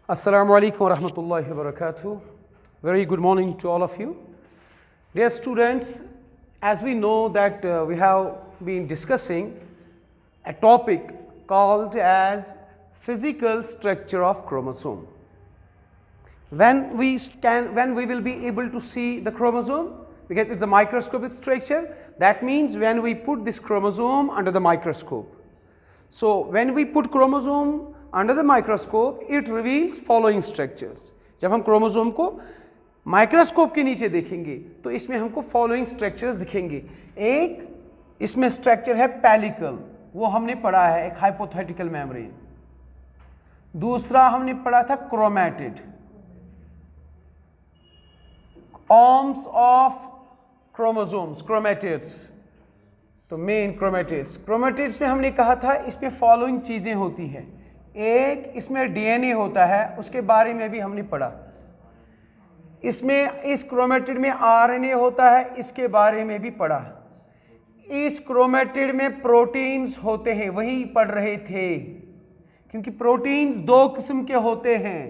Assalamu alaikum wa rahmatullahi wa barakatuh. Very good morning to all of you. Dear students, as we know that we have been discussing a topic called as physical structure of chromosome. When we will be able to see the chromosome, because it's a microscopic structure, that means when we put this chromosome under the microscope. So when we put chromosome under the microscope, it reveals following structures. जब हम chromosome को microscope के नीचे देखेंगे तो इसमें हमको following structures दिखेंगे। एक इसमें स्ट्रक्चर है पेलिकल, वो हमने पढ़ा है, एक हाइपोथेटिकल मेम्ब्रेन। दूसरा हमने पढ़ा था chromatid, arms of chromosomes, chromatids. तो मेन क्रोमैटिड्स में हमने कहा था इसमें फॉलोइंग चीजें होती हैं। एक इसमें डीएनए होता है, उसके बारे में भी हमने पढ़ा। इसमें इस क्रोमैटिड में आरएनए होता है, इसके बारे में भी पढ़ा। इस क्रोमैटिड में प्रोटीन्स होते हैं, वही पढ़ रहे थे, क्योंकि प्रोटीन्स दो किस्म के होते हैं।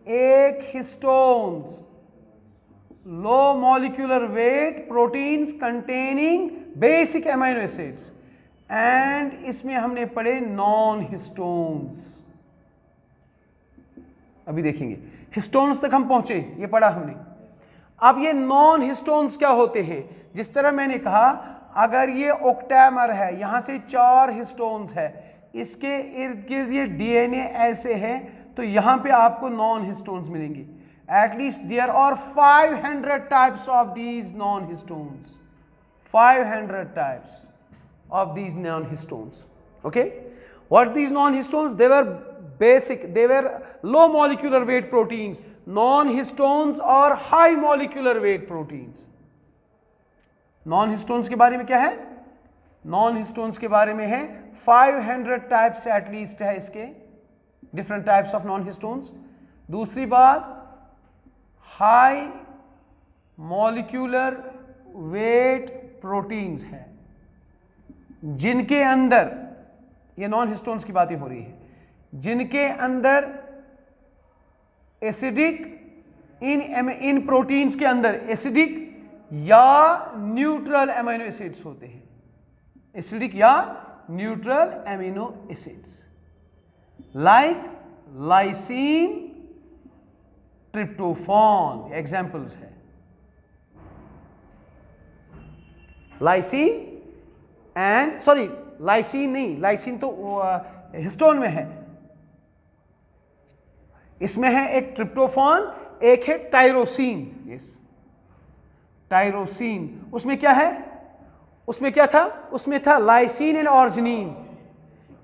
एक histones, low molecular weight proteins containing basic amino acids, and इसमें हमने पढ़े नॉन हिस्टोन्स। अभी देखेंगे हिस्टोन्स तक हम पहुंचे, ये पढ़ा हमने। अब ये नॉन हिस्टोन्स क्या होते हैं? जिस तरह मैंने कहा, अगर ये ऑक्टेमर है, यहां से 4 हिस्टोन्स है, इसके इर्द गिर्द ये डीएनए ऐसे है, तो यहां पे आपको नॉन हिस्टोन्स मिलेंगे। At least there are 500 types of these non histones, 500 types of these non-histones. Okay, what these non-histones? They were basic, they were low molecular weight proteins. Non-histones or high molecular weight proteins. Non-histones के बारे में क्या है? Non-histones के बारे में है 500 types at least है इसके, different types of non-histones. दूसरी बात, high molecular weight proteins है, जिनके अंदर, ये नॉन हिस्टोन्स की बातें हो रही है, जिनके अंदर एसिडिक, इन प्रोटीन्स के अंदर एसिडिक या न्यूट्रल अमीनो एसिड्स होते हैं। एसिडिक या neutral amino acids like lysine, tryptophan examples है। लाइसिन एंड सॉरी, लाइसिन नहीं, लाइसिन तो हिस्टोन में है। इसमें है एक ट्रिप्टोफान, एक है टायरोसिन। Yes, tyrosine. उसमें क्या है? उसमें क्या था? उसमें था लाइसिन एंड ऑर्जिनिन।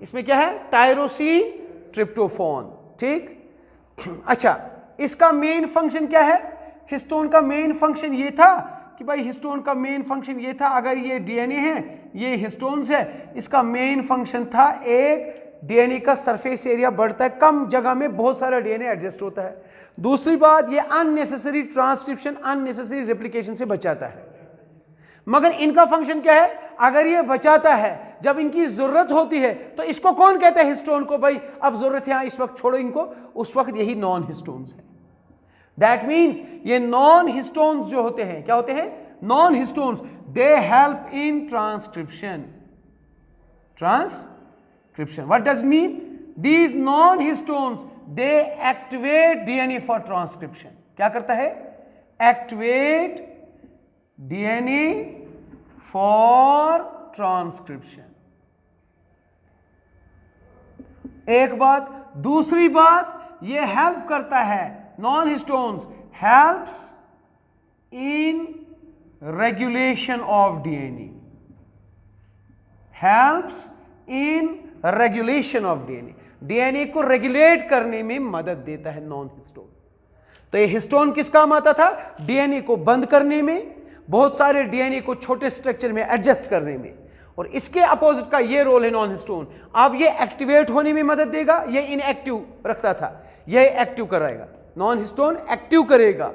इसमें क्या है? Tyrosine, tryptophan. ठीक, अच्छा, इसका मेन फंक्शन क्या है? हिस्टोन का मेन फंक्शन ये था कि भाई हिस्टोन का मेन फंक्शन ये था, अगर ये डीएनए है, ये हिस्टोन्स है, इसका मेन फंक्शन था, एक डीएनए का सरफेस एरिया बढ़ता है, कम जगह में बहुत सारा डीएनए एडजस्ट होता है। दूसरी बात, ये अननेसेसरी ट्रांसक्रिप्शन, अननेसेसरी रेप्लिकेशन से बचाता है। मगर इनका फंक्शन क्या है? अगर ये बचाता है, जब इनकी जरूरत होती है, तो इसको कौन कहता है? हिस्टोन को। भाई अब जरूरत है, इस वक्त छोड़ो इनको, उस वक्त यही नॉन हिस्टोन्स है। दैट मीन्स ये नॉन हिस्टोन्स जो होते हैं, क्या होते हैं? Non histones, they help in transcription. Transcription, what does mean? These non histones they activate DNA for transcription. क्या करता है? Activate DNA for transcription. एक बात। दूसरी बात, ये हेल्प करता है, non-histones helps in regulation of DNA, helps in regulation of DNA, DNA को रेगुलेट करने में मदद देता है नॉन हिस्टोन। तो ये हिस्टोन किस काम आता था? डीएनए को बंद करने में, बहुत सारे डीएनए को छोटे स्ट्रक्चर में एडजस्ट करने में। और इसके अपोजिट का ये रोल है नॉन हिस्टोन। अब ये एक्टिवेट होने में मदद देगा, ये इनएक्टिव रखता था, ये एक्टिव कराएगा। नॉन हिस्टोन एक्टिव करेगा,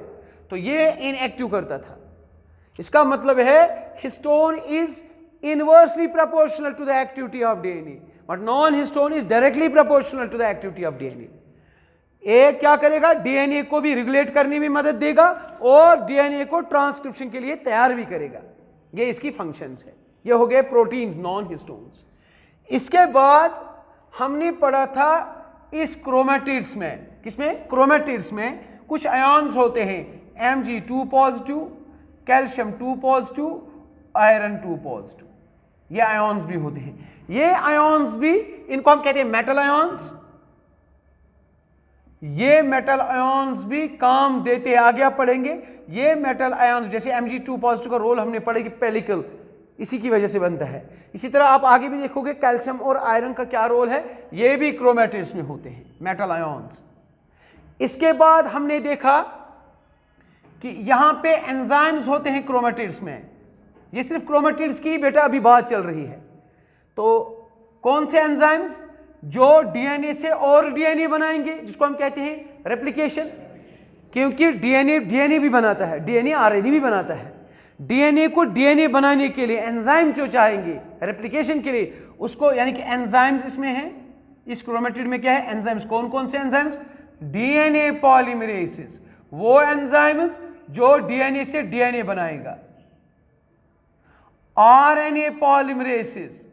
तो ये इनएक्टिव करता था। इसका मतलब है histone is inversely proportional to the activity of DNA, but non-histone is directly proportional to the activity of DNA. एक क्या करेगा, डीएनए को भी रेगुलेट करने में मदद देगा और डीएनए को ट्रांसक्रिप्शन के लिए तैयार भी करेगा। ये इसकी फंक्शंस है। ये हो गए प्रोटीन्स, नॉन हिस्टोन्स। इसके बाद हमने पढ़ा था इस क्रोमेटिड्स में, किसमें, क्रोमेटिड्स में कुछ आयन्स होते हैं, Mg2 positive, calcium 2 positive, iron 2 positive, ये आयन्स भी होते हैं। ये आयन्स भी, इनको हम कहते हैं मेटल आयन्स। ये मेटल आयन्स भी काम देते हैं, आगे आप पढ़ेंगे। ये मेटल आयन्स जैसे Mg2 पॉजिटिव का रोल हमने पढ़ा कि पेलिकल इसी की वजह से बनता है। इसी तरह आप आगे भी देखोगे कैल्शियम और आयरन का क्या रोल है, ये भी क्रोमेटिड्स में होते हैं, मेटल आयन्स। इसके बाद हमने देखा कि यहां पे एंजाइम्स होते हैं क्रोमेटिड्स में। ये सिर्फ क्रोमेटिड्स की बेटा अभी बात चल रही है। तो कौन से एंजाइम्स, जो डीएनए से और डीएनए बनाएंगे, जिसको हम कहते हैं रेप्लिकेशन, क्योंकि डीएनए भी बनाता है, डीएनए आरएनए भी बनाता है। डीएनए को डीएनए बनाने के लिए एंजाइम जो चाहेंगे रेप्लिकेशन के लिए, उसको, यानी कि एंजाइम्स इसमें हैं, इस क्रोमेटिड में क्या है, एंजाइम्स। कौन कौन से एंजाइम्स, डीएनए पॉलीमरेसेस, वो एंजाइम्स जो डीएनए से डीएनए बनाएगा। आरएनए पॉलीमरेसेस,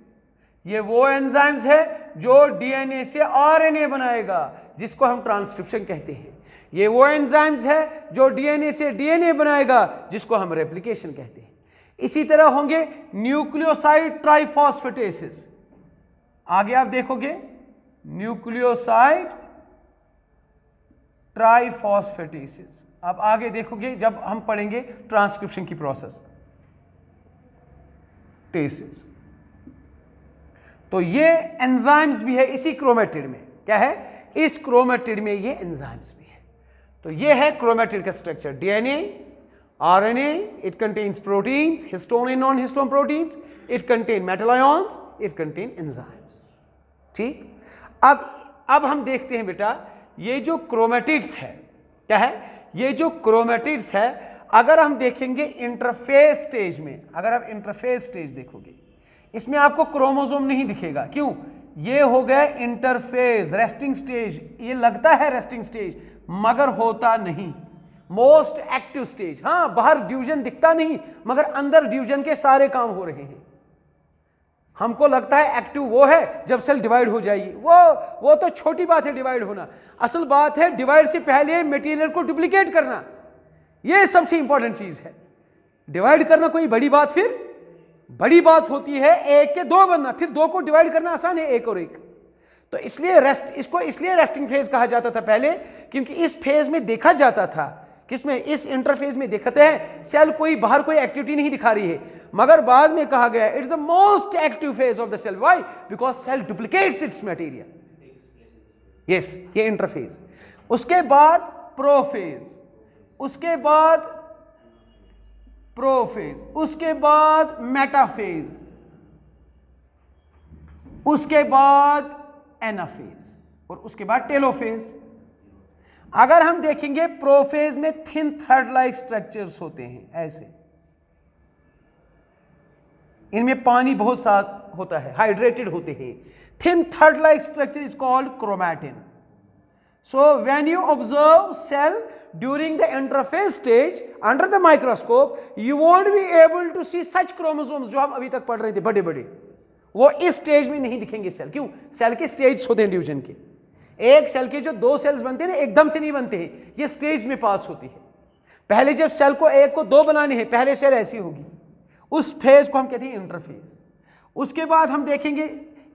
ये वो एंजाइम्स है जो डीएनए से आरएनए बनाएगा, जिसको हम ट्रांसक्रिप्शन कहते हैं। ये वो एंजाइम्स है जो डीएनए से डीएनए बनाएगा, जिसको हम रेप्लिकेशन कहते हैं। इसी तरह होंगे न्यूक्लियोसाइड ट्राइफॉस्फेटेसेस, आगे आप देखोगे न्यूक्लियोसाइड ट्राइफॉस्फेटेसेस, आप आगे देखोगे जब हम पढ़ेंगे ट्रांसक्रिप्शन की प्रोसेस टेसेस। तो ये एंजाइम्स भी है इसी क्रोमेटिड में, क्या है, इस क्रोमेटिड में ये एंजाइम्स भी है। तो ये है क्रोमेटिड का structure, DNA, RNA, it contains proteins, histone and non histone proteins, it contain metal ions, it contain enzymes. ठीक, अब हम देखते हैं बेटा, ये जो क्रोमेटिड्स है, क्या है, ये जो क्रोमेटिड्स है, अगर हम देखेंगे इंटरफेस स्टेज में, अगर आप इंटरफेस स्टेज देखोगे, इसमें आपको क्रोमोसोम नहीं दिखेगा। क्यों, ये हो गया इंटरफेस, रेस्टिंग स्टेज। ये लगता है रेस्टिंग स्टेज, मगर होता नहीं, मोस्ट एक्टिव स्टेज। हाँ, बाहर डिवीजन दिखता नहीं, मगर अंदर डिवीजन के सारे काम हो रहे हैं। हमको लगता है एक्टिव वो है जब सेल डिवाइड हो जाएगी, वो तो छोटी बात है डिवाइड होना। असल बात है डिवाइड से पहले मटेरियल को डुप्लीकेट करना, ये सबसे इंपॉर्टेंट चीज है। डिवाइड करना कोई बड़ी बात, फिर बड़ी बात होती है एक के दो बनना, फिर दो को डिवाइड करना आसान है, एक और एक। तो इसलिए इसको इसलिए रेस्टिंग फेज कहा जाता था पहले, क्योंकि इस फेज में देखा जाता था, किसमें, इस इंटरफेज में देखते हैं सेल कोई बाहर कोई एक्टिविटी नहीं दिखा रही है, मगर बाद में कहा गया it's the most active phase of the cell. Why, because cell duplicates its material. Yes, ये इंटरफेज। उसके बाद प्रोफेज, उसके बाद प्रोफेज, उसके बाद मेटाफेज, उसके बाद एनाफेज, और उसके बाद टेलोफेज। अगर हम देखेंगे प्रोफेज में थिन थ्रेड लाइक स्ट्रक्चर्स होते हैं, ऐसे, इनमें पानी बहुत साथ होता है, हाइड्रेटेड होते हैं। Thin thread like structure is called chromatin. So when you observe cell during the interphase stage under the microscope, you won't be able to see such chromosomes जो हम अभी तक पढ़ रहे थे बड़े बड़े, वो इस स्टेज में नहीं दिखेंगे सेल। क्यों, सेल के स्टेज होते हैं डिवीजन के। एक सेल के जो दो सेल्स बनते हैं ना, एकदम से नहीं बनते हैं, ये स्टेज में पास होती है। पहले जब सेल को एक को दो बनाने हैं, पहले सेल ऐसी होगी, उस फेज को हम कहते हैं इंटरफेज। उसके बाद हम देखेंगे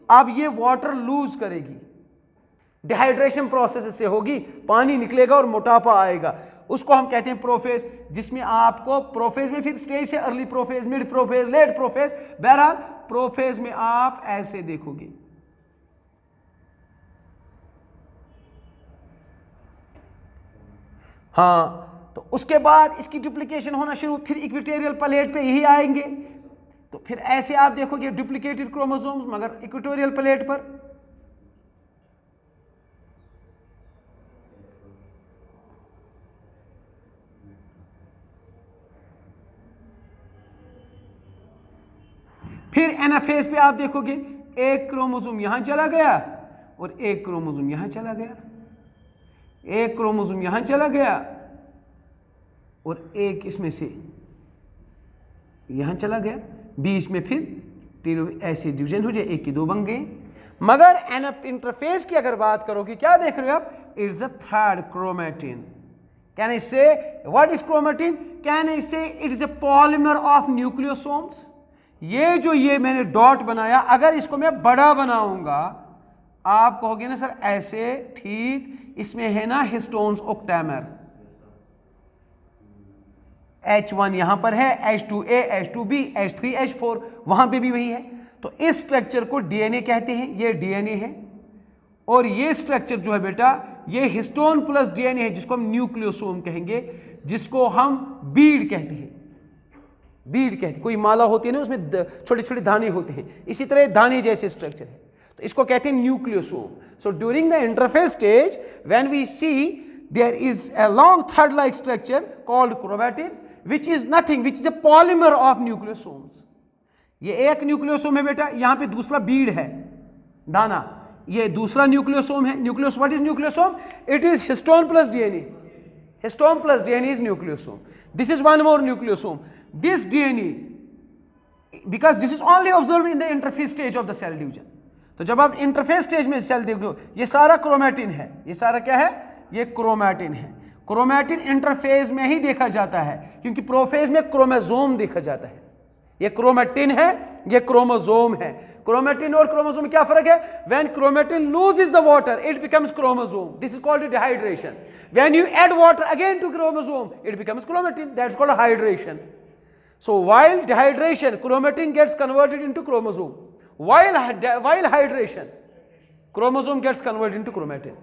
अब ये वाटर लूज करेगी, डिहाइड्रेशन प्रोसेस से होगी, पानी निकलेगा और मोटापा आएगा, उसको हम कहते हैं प्रोफेज। जिसमें आपको प्रोफेज में फिर स्टेज से early prophase, mid prophase, late prophase, बहरहाल प्रोफेज में आप ऐसे देखोगे। हाँ, तो उसके बाद इसकी डुप्लीकेशन होना शुरू, फिर इक्वेटोरियल प्लेट पे यही आएंगे, तो फिर ऐसे आप देखोगे डुप्लीकेटेड क्रोमोसोम्स, मगर इक्वेटोरियल प्लेट पर। फिर एनाफेज पे आप देखोगे एक क्रोमोसोम यहां चला गया और एक क्रोमोसोम यहां चला गया, एक क्रोमोसोम यहां चला गया और एक इसमें से यहां चला गया, बीच में फिर ऐसे डिवीजन हो जाए, एक की दो बन गए। मगर इंटरफेस की अगर बात करोगे, क्या देख रहे हो आप? It's a third chromatin. Can I say what is chromatin? Can I say it is a polymer of nucleosomes. ये जो ये मैंने डॉट बनाया, अगर इसको मैं बड़ा बनाऊंगा, आप कहोगे ना सर ऐसे, ठीक, इसमें है ना हिस्टोन्स ऑक्टेमर, H1 यहां पर है, H2A, H2B, H3, H4 वहां पे भी वही है। तो इस स्ट्रक्चर को डीएनए कहते हैं, ये डीएनए है। और ये स्ट्रक्चर जो है बेटा, ये हिस्टोन प्लस डीएनए है, जिसको हम न्यूक्लियोसोम कहेंगे, जिसको हम बीड कहते हैं। बीड कहते हैं, कोई माला होती है ना, उसमें छोटे छोटे दाने होते हैं, इसी तरह दाने जैसे स्ट्रक्चर है, तो इसको कहते हैं nucleosome. So during the interface stage when we see there is a long thread like structure called chromatin which is nothing, which is a polymer of nucleosomes। ये एक न्यूक्लियोसोम है बेटा, यहां पे दूसरा बीड है, दाना, ये दूसरा न्यूक्लियोसोम है। Nucleosome, what is nucleosome? It is histone plus DNA. Histone plus DNA is nucleosome. This is one more nucleosome. This DNA, because this is only observe in the interface stage of the cell division. तो जब आप interface stage में cell देखो, ये सारा chromatin है, ये सारा क्या है? ये क्रोमैटिन है। क्रोमैटिन इंटरफेज में ही देखा जाता है, क्योंकि प्रोफेज में क्रोमोसोम देखा जाता है। ये क्रोमैटिन है, ये क्रोमोसोम है। क्रोमैटिन और क्रोमोसोम में क्या फर्क है? When chromatin loses the water it becomes chromosome, this is called dehydration. When you add water again to chromosome it becomes chromatin, that's called hydration. So while dehydration chromatin gets converted into chromosome, while hydration chromosome gets converted into chromatin.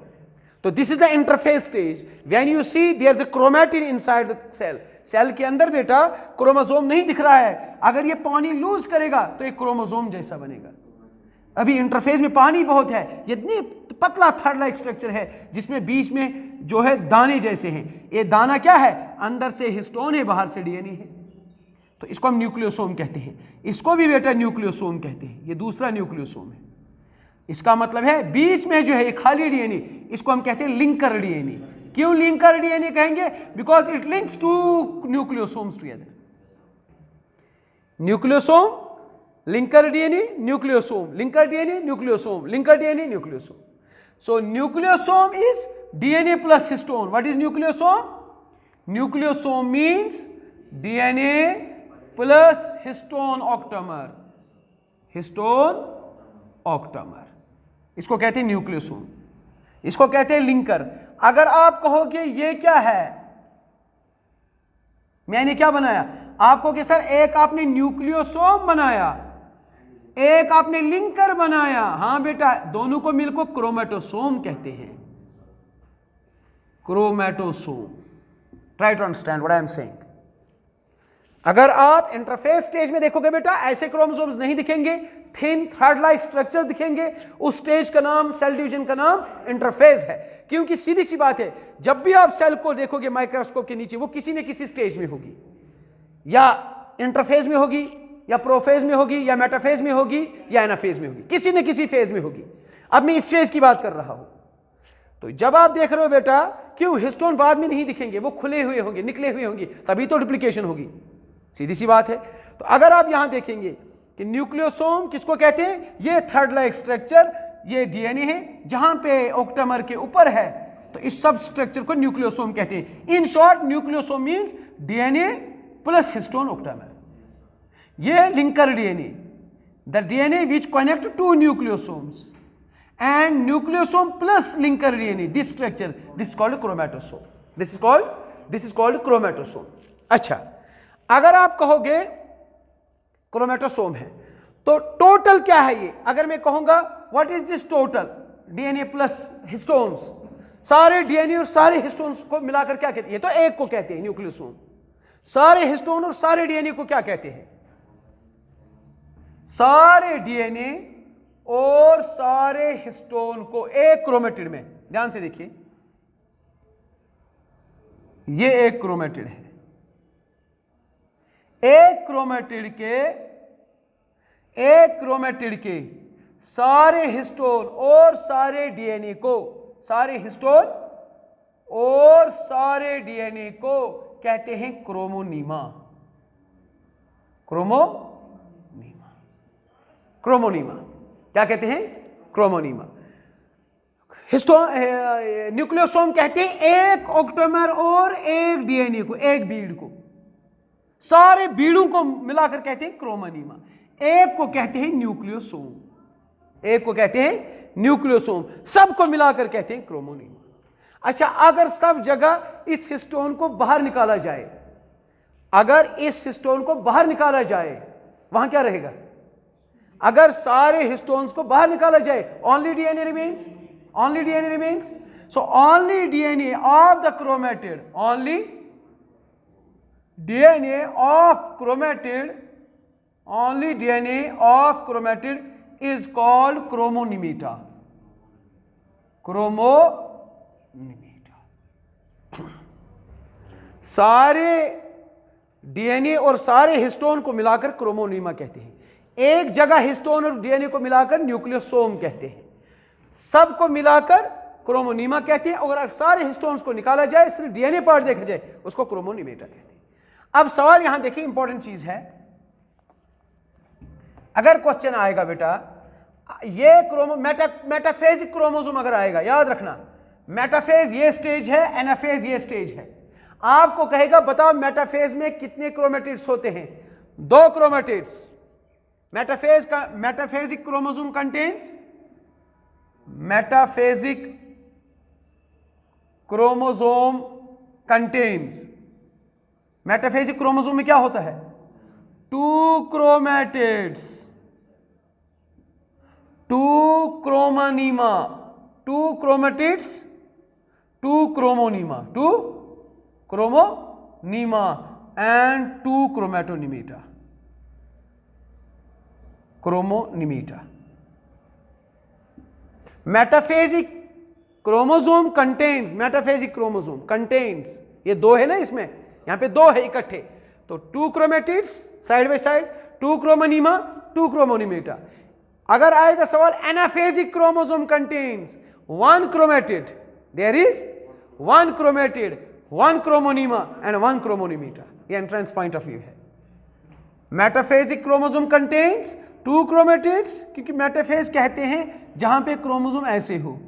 So this is the interphase stage. When you see there's a chromatin inside the cell, cell के अंदर बेटा chromosome नहीं दिख रहा है, अगर ये पानी लूज करेगा तो एक क्रोमोसोम जैसा बनेगा। अभी इंटरफेस में पानी बहुत है, इतनी पतला थर्ड लाइक स्ट्रक्चर है जिसमें बीच में जो है दाने जैसे हैं। ये दाना क्या है? अंदर से हिस्टोन है, बाहर से डीएनए है, तो इसको हम न्यूक्लियोसोम कहते हैं। इसको भी बेटा न्यूक्लियोसोम कहते हैं, ये दूसरा न्यूक्लियोसोम है। इसका मतलब है बीच में जो है ये खाली डीएनए, इसको हम कहते हैं लिंकर डीएनए। क्यों लिंकर डीएनए कहेंगे? Because it links to nucleosomes together. Nucleosome, linker DNA, nucleosome, linker DNA, nucleosome, linker DNA, nucleosome. So nucleosome is DNA plus histone. What is nucleosome? Nucleosome means DNA plus histone octamer, histone octamer, इसको कहते हैं nucleosome, इसको कहते हैं linker. अगर आप कहोगे ये क्या है, मैंने क्या बनाया, आप कहोगे सर एक आपने न्यूक्लियोसोम बनाया, एक आपने लिंकर बनाया। हां बेटा, दोनों को मिलकर क्रोमेटोसोम कहते हैं, chromatosome. Try to understand what I am saying. अगर आप इंटरफेस स्टेज में देखोगे बेटा, ऐसे क्रोमोसोम्स नहीं दिखेंगे, थिन थ्रेड लाइक स्ट्रक्चर दिखेंगे। उस स्टेज का नाम, सेल डिवीजन का नाम इंटरफेस है। क्योंकि सीधी सी बात है, जब भी आप सेल को देखोगे माइक्रोस्कोप के नीचे, वो किसी न किसी स्टेज में होगी, या इंटरफेज में होगी, या प्रोफेज में होगी, या मेटाफेज में होगी, या एनाफेज में होगी, किसी न किसी फेज में होगी। अब मैं इस फेज की बात कर रहा हूं। तो जब आप देख रहे हो बेटा, क्यों हिस्टोन बाद में नहीं दिखेंगे, वो खुले हुए होंगे, निकले हुए होंगे, तभी तो डुप्लीकेशन होगी, सीधी सी बात है। तो अगर आप यहां देखेंगे कि न्यूक्लियोसोम किसको कहते हैं, ये थर्ड लाइक स्ट्रक्चर, ये डीएनए है, जहां पे ऑक्टामर के ऊपर है, तो इस सब स्ट्रक्चर को न्यूक्लियोसोम कहते हैं। In short, nucleosome means DNA plus histone octamer. ये linker DNA, the DNA which connect to nucleosomes, and nucleosome plus linker DNA, this structure, this is called chromatosome, this is called chromatosome. अच्छा, अगर आप कहोगे क्रोमेटोसोम है, तो total क्या है ये? अगर मैं कहूंगा what is this total, DNA plus histones, सारे डीएनए और सारे हिस्टोन्स को मिलाकर क्या कहते हैं? ये तो एक को कहते हैं न्यूक्लियोसोम। सारे हिस्टोन और सारे डीएनए को क्या कहते हैं? सारे डीएनए और सारे हिस्टोन को एक क्रोमेटिड में, ध्यान से देखिए, ये एक क्रोमेटिड है। एक क्रोमेटिड के सारे हिस्टोन और सारे डीएनए को, सारे हिस्टोन और सारे डीएनए को कहते हैं क्रोमोनीमा। क्रोमोनीमा, क्रोमोनीमा क्या कहते हैं? क्रोमोनीमा। न्यूक्लियोसोम कहते हैं एक ऑक्टोमेर और एक डीएनए को, एक बीड को, सारे बीड़ों को मिलाकर कहते हैं क्रोमोनीमा। एक को कहते हैं न्यूक्लियोसोम, एक को कहते हैं न्यूक्लियोसोम, सबको मिलाकर कहते हैं क्रोमोनीमा। अच्छा, अगर सब जगह इस हिस्टोन को बाहर निकाला जाए, अगर इस हिस्टोन को बाहर निकाला जाए, वहां क्या रहेगा? अगर सारे हिस्टोन्स को बाहर निकाला जाए, only DNA remains, only DNA remains. So only DNA of the chromatid, only DNA of chromatid, only DNA of chromatid is called chromonimeta. Chromonimeta. सारे डीएनए और सारे हिस्टोन को मिलाकर क्रोमोनीमा कहते हैं। एक जगह हिस्टोन और डीएनए को मिलाकर न्यूक्लियोसोम कहते हैं, सबको मिलाकर क्रोमोनीमा कहते हैं। और अगर सारे हिस्टोन्स को निकाला जाए, सिर्फ डीएनए पार्ट देखा जाए, उसको क्रोमोनीमेटा कहते हैं। अब सवाल यहां देखिए, इंपॉर्टेंट चीज है, अगर क्वेश्चन आएगा बेटा ये मेटाफेज क्रोमोसोम अगर आएगा, याद रखना मेटाफेज ये स्टेज है, एनाफेज ये स्टेज है। आपको कहेगा बताओ मेटाफेज में कितने क्रोमेटिड्स होते हैं? 2 chromatids. Metaphasic chromosome contains, metaphasic chromosome contains, metaphasic chromosome में क्या होता है? 2 chromatids, 2 chromonema, 2 chromatids, 2 chromonema, 2 chromonema and 2 chromatonemata, chromonemata. Metaphasic chromosome contains, metaphasic chromosome contains, ये 2 है ना, इसमें यहां पे 2 है इकट्ठे, तो 2 chromatids side by side, 2 chromonema, 2 chromonemata. अगर आएगा सवाल anaphasic chromosome contains 1 chromatid, there is 1 chromatid, 1 chromonema and 1 chromonemata. ये एंट्रेंस पॉइंट ऑफ व्यू है। मेटाफेजिक क्रोमोसोम कंटेन्स 2 क्रोमेटिड्स, क्योंकि मेटाफेज कहते हैं जहां पे क्रोमोसोम ऐसे हो,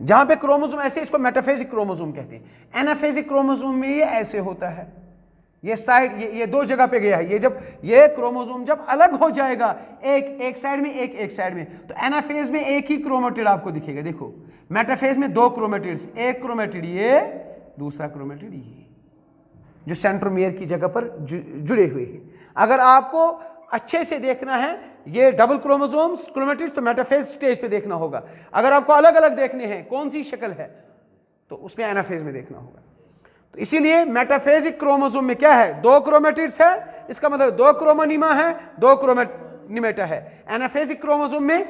जहां पे क्रोमोसोम ऐसे, इसको मेटाफेजिक क्रोमोसोम कहते हैं। एनाफेजिक क्रोमोसोम में ये ऐसे होता है, ये साइड, ये 2 जगह पे गया है। ये जब ये क्रोमोसोम जब अलग हो जाएगा, एक साइड में, एक साइड में, तो एनाफेज में एक ही क्रोमेटिड आपको दिखेगा। देखो मेटाफेज में 2 क्रोमेटिड्स, एक क्रोमेटिड ये, दूसरा क्रोमेटिड ये, जो सेंट्रोमियर की जगह पर जुड़े हुए हैं। अगर आपको अच्छे से देखना है ये डबल क्रोमोसोम्स क्रोमेटिड्स, तो मेटाफेज स्टेज पे देखना होगा। अगर आपको अलग अलग देखने हैं कौन सी शक्ल है, तो उसमें एनाफेज में देखना होगा। तो इसीलिए मेटाफेजिक क्रोमोसोम में क्या है? 2 क्रोमेटिड्स है, इसका मतलब 2 क्रोमोनीमा है, 2 क्रोमेटोनीमेटा है। एनाफेजिक क्रोमोसोम में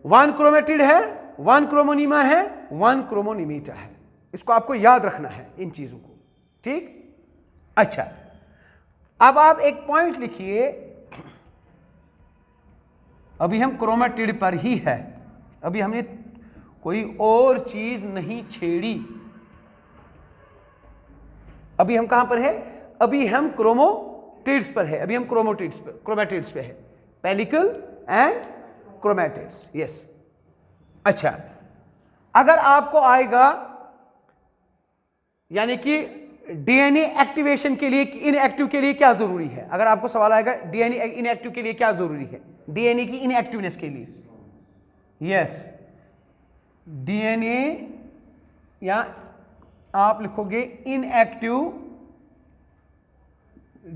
1 क्रोमेटिड है, 1 क्रोमोनीमा है, 1 क्रोमोनीमेटा है। इसको आपको याद रखना है, इन चीजों को, ठीक? अच्छा, अब आप एक पॉइंट लिखिए, अभी हम क्रोमेटिड पर ही है, अभी हमने कोई और चीज नहीं छेड़ी। अभी हम कहां पर है? अभी हम क्रोमोटिड्स पर है, अभी हम क्रोमेटिड्स पे है, पेलिकल एंड क्रोमेटिड्स, यस। अच्छा, अगर आपको आएगा यानी कि डीएनए एक्टिवेशन के लिए, इनएक्टिव के लिए क्या जरूरी है? अगर आपको सवाल आएगा डीएनए इनएक्टिव के लिए क्या जरूरी है, डीएनए की इनएक्टिवनेस के लिए, यस, डीएनए, या आप लिखोगे इनएक्टिव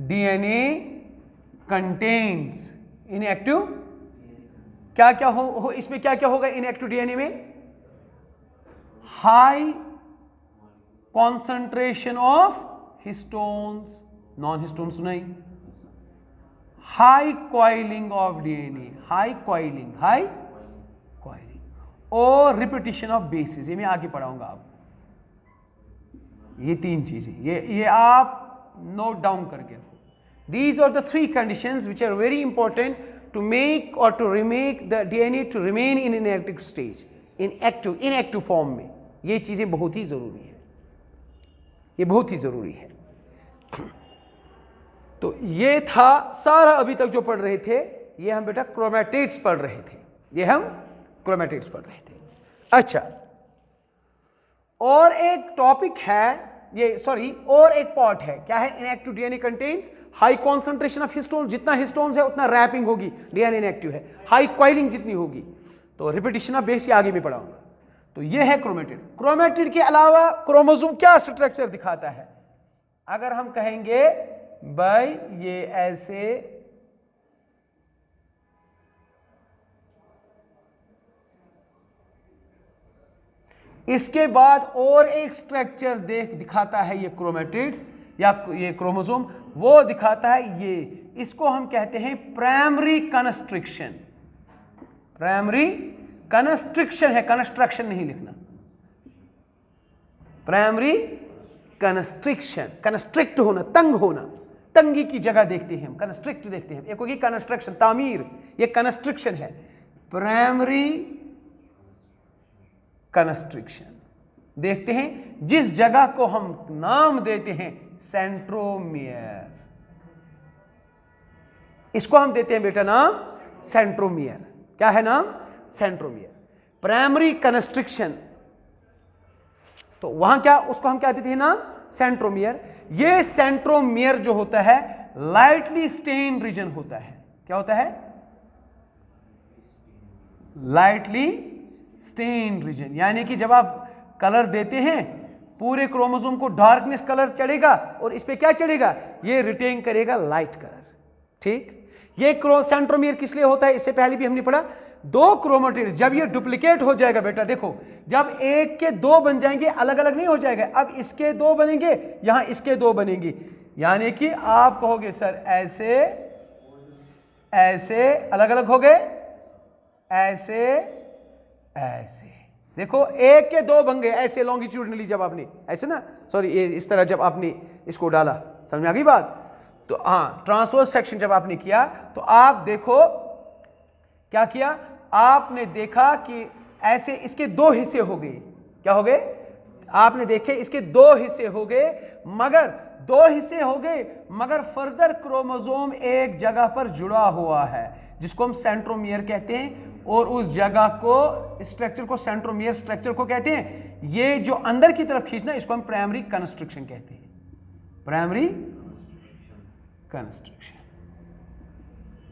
डीएनए कंटेन्स, इनएक्टिव क्या क्या हो इसमें क्या क्या होगा इनएक्टिव डीएनए में? High concentration of histones, non histones नहीं, high coiling of DNA, high coiling और रिपीटिशन ऑफ बेसिस। ये मैं आगे पढ़ाऊंगा आपको, ये 3 चीजें, ये आप नोट डाउन करके रखो। These are the 3 conditions which are very important to make or to remake the DNA to remain in inactive stage, inactive form में। ये चीज़ें बहुत ही ज़रूरी है, ये बहुत ही ज़रूरी है। तो ये था सारा अभी तक जो पढ़ रहे थे, ये हम बेटा क्रोमैटिड्स पढ़ रहे थे, ये हम क्रोमैटिड्स पढ़ रहे थे। अच्छा, और एक टॉपिक है ये, सॉरी, और एक पार्ट है, क्या है? Inactive DNA contains high concentration of histone. जितना हिस्टोन्स है उतना रैपिंग होगी, डीएनए इनएक्टिव है। हाई कॉइलिंग जितनी होगी, तो रिपीटिशन ऑफ बेस आगे भी पढ़ाऊंगा। तो ये है क्रोमैटिड। क्रोमैटिड के अलावा क्रोमोसोम क्या स्ट्रक्चर दिखाता है? अगर हम कहेंगे भाई ये ऐसे इसके बाद और एक स्ट्रक्चर दिखाता है ये क्रोमैटिड्स या ये क्रोमोसोम, वो दिखाता है ये, इसको हम कहते हैं प्राइमरी कंस्ट्रिक्शन। प्राइमरी कंस्ट्रिक्शन है, कंस्ट्रक्शन नहीं लिखना, प्राइमरी कंस्ट्रिक्शन। कंस्ट्रिक्ट होना, तंग होना, तंगी की जगह देखते हैं हम, कंस्ट्रिक्ट देखते हैं। एक होगी कंस्ट्रक्शन, तामीर, ये कंस्ट्रिक्शन है। प्राइमरी कंस्ट्रिक्शन देखते हैं जिस जगह को हम नाम देते हैं सेंट्रोमियर, इसको हम देते हैं बेटा नाम सेंट्रोमियर। क्या है नाम? सेंट्रोमियर। प्राइमरी कंस्ट्रिक्शन, तो वहां क्या, उसको हम क्या देते हैं नाम? सेंट्रोमियर। ये सेंट्रोमियर जो होता है लाइटली स्टेन रीजन होता है। क्या होता है? लाइटली स्टेन रीजन, यानी कि जब आप कलर देते हैं पूरे क्रोमोसोम को डार्कनेस कलर चढ़ेगा और इस पे क्या चढ़ेगा? ये रिटेन करेगा लाइट कलर। ठीक, ये सेंट्रोमियर किस लिए होता है? इससे पहले भी हमने पढ़ा, दो क्रोमैटिड जब ये डुप्लीकेट हो जाएगा बेटा, देखो जब एक के दो बन जाएंगे, अलग अलग नहीं हो जाएगा, अब इसके दो बनेंगे, यहां इसके दो बनेंगे, यानी कि आप कहोगे सर ऐसे ऐसे अलग अलग हो गए, ऐसे ऐसे, देखो एक के दो बन गए ऐसे लॉन्गिट्यूडनली, जब आपने ऐसे ना, सॉरी ये इस तरह जब आपने इसको डाला, समझ में आ गई बात? तो हाँ, ट्रांसवर्स सेक्शन जब आपने किया तो आप देखो क्या किया, आपने देखा कि ऐसे इसके दो हिस्से हो गए। क्या हो गए? आपने देखे इसके दो हिस्से हो गए, मगर दो हिस्से हो गए मगर फर्दर क्रोमोसोम एक जगह पर जुड़ा हुआ है जिसको हम सेंट्रोमियर कहते हैं, और उस जगह को, स्ट्रक्चर को, सेंट्रोमियर स्ट्रक्चर को कहते हैं। ये जो अंदर की तरफ खींचना, इसको हम प्राइमरी कंस्ट्रिक्शन कहते हैं। Primary constriction,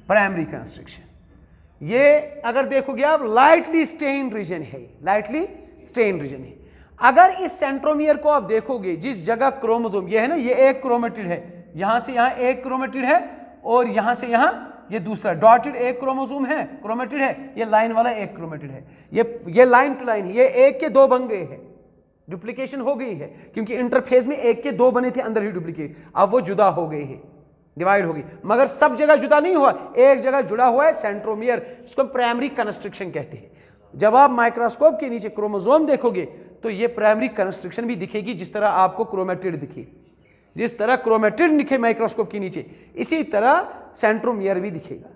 primary constriction. ये अगर देखोगे आप लाइटली स्टेन्ड रीजन है, लाइटली स्टेन्ड रीजन है। अगर इस सेंट्रोमियर को आप देखोगे, जिस जगह क्रोमोसोम, ये है ना, ये एक क्रोमैटिड है, यहां से यहां एक क्रोमैटिड है और यहां से यहां ये दूसरा डॉटेड एक क्रोमोसोम है, क्रोमैटिड है, ये लाइन वाला एक क्रोमैटिड है, ये लाइन टू लाइन, ये एक के दो बन गए हैं, डुप्लीकेशन हो गई है, क्योंकि इंटरफेस में एक के दो बने थे अंदर ही डुप्लीकेट, अब वो जुदा हो गए हैं, डिवाइड हो गई, मगर सब जगह जुदा नहीं हुआ, एक जगह जुड़ा हुआ है सेंट्रोमियर, इसको प्राइमरी कंस्ट्रिक्शन कहते हैं। जब आप माइक्रोस्कोप के नीचे क्रोमोसोम देखोगे तो ये प्राइमरी कंस्ट्रिक्शन भी दिखेगी, जिस तरह आपको क्रोमैटिड दिखे, जिस तरह क्रोमैटिड दिखे माइक्रोस्कोप के नीचे, इसी तरह सेंट्रोमियर भी दिखेगा।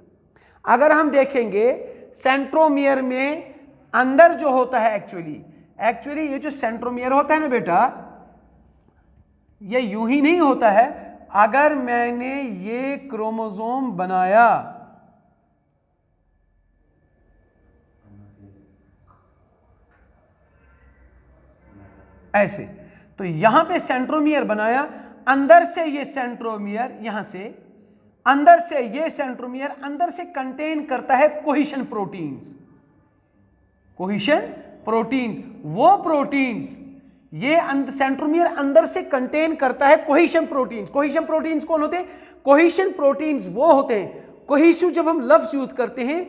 अगर हम देखेंगे सेंट्रोमियर में अंदर जो होता है, एक्चुअली ये जो सेंट्रोमियर होता है ना बेटा, ये यूं ही नहीं होता है। अगर मैंने ये क्रोमोसोम बनाया, ऐसे, तो यहां पे सेंट्रोमियर बनाया, अंदर से ये सेंट्रोमियर, यहां से अंदर से ये सेंट्रोमियर अंदर से कंटेन करता है कोहेशन प्रोटीन्स। कोहेशन प्रोटीन्स, वो प्रोटीन्स, ये सेंट्रोमियर अंदर से कंटेन करता है कोहेशन प्रोटीन्स। कोहेशन प्रोटीन्स कौन होते हैं? कोहेशन प्रोटीन्स वो होते हैं, कोहेसिव जब हम लफ्ज यूज करते हैं,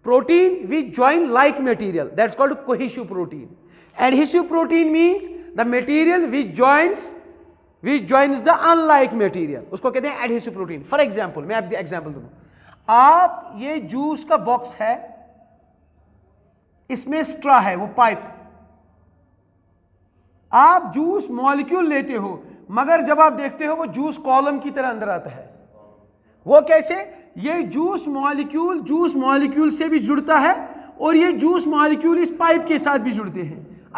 protein which join like material, that's called cohesive protein. Adhesive protein means the material which joins the unlike material, उसको कहते हैं adhesive protein। फॉर एग्जाम्पल, मैं आपको एग्जाम्पल दूंगा, आप ये जूस का बॉक्स है, इसमें स्ट्रा है, वो पाइप, आप जूस मॉलिक्यूल लेते हो, मगर जब आप देखते हो वो जूस कॉलम की तरह अंदर आता है। वो कैसे? ये जूस मॉलिक्यूल से भी जुड़ता है और ये जूस मॉलिक्यूल इस पाइप के साथ भी जुड़ते हैं।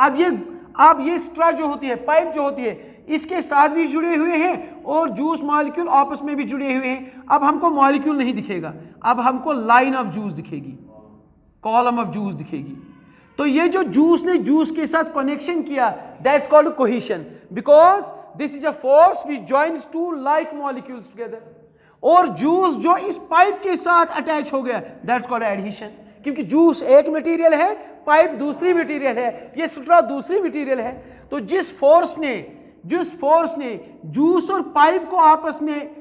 अब ये स्ट्रा जो होती है, पाइप जो होती है, इसके साथ भी जुड़े हुए हैं और जूस मॉलिक्यूल आपस में भी जुड़े हुए हैं। अब हमको मॉलिक्यूल नहीं दिखेगा, अब हमको लाइन ऑफ जूस दिखेगी, कॉलम ऑफ जूस दिखेगी। तो ये जो जूस ने जूस के साथ कनेक्शन किया, that's called cohesion, because this is a force which joins to like molecules together. और जूस जो इस पाइप के साथ अटैच हो गया, दैट्स कॉल्ड एडहेशन, क्योंकि जूस एक मटेरियल है, पाइप दूसरी मटेरियल है, ये स्ट्रॉ दूसरी मटेरियल है। तो जिस फोर्स ने जूस और पाइप को आपस में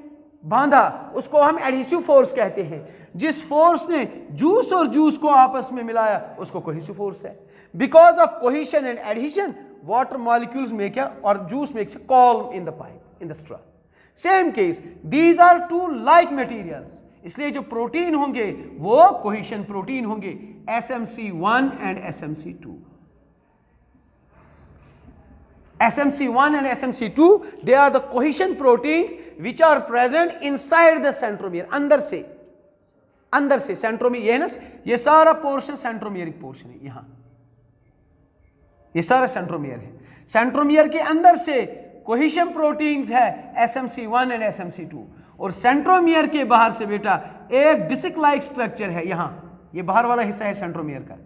बांधा, उसको हम एडहेसिव फोर्स कहते हैं। जिस फोर्स ने जूस और जूस को आपस में मिलाया, उसको कोहेसिव फोर्स है। Because of cohesion and adhesion, water molecules make or juice makes a column in the pipe, in the straw. Same case, these are two like materials, इसलिए जो प्रोटीन होंगे वो कोहेशन प्रोटीन होंगे, SMC1 and SMC2। SMC1 and SMC2, they are the cohesion proteins which are present inside the centromere, अंदर से centromere, ये ना, ये सारा पोर्शन सेंट्रोमियरिक पोर्शन है, यहां ये सारा सेंट्रोमियर है। सेंट्रोमियर के अंदर से कोहेशन प्रोटीन्स है SMC1 एंड SMC2, और सेंट्रोमियर के बाहर से बेटा एक डिस्क लाइक स्ट्रक्चर है, यहां ये बाहर वाला हिस्सा है सेंट्रोमियर का,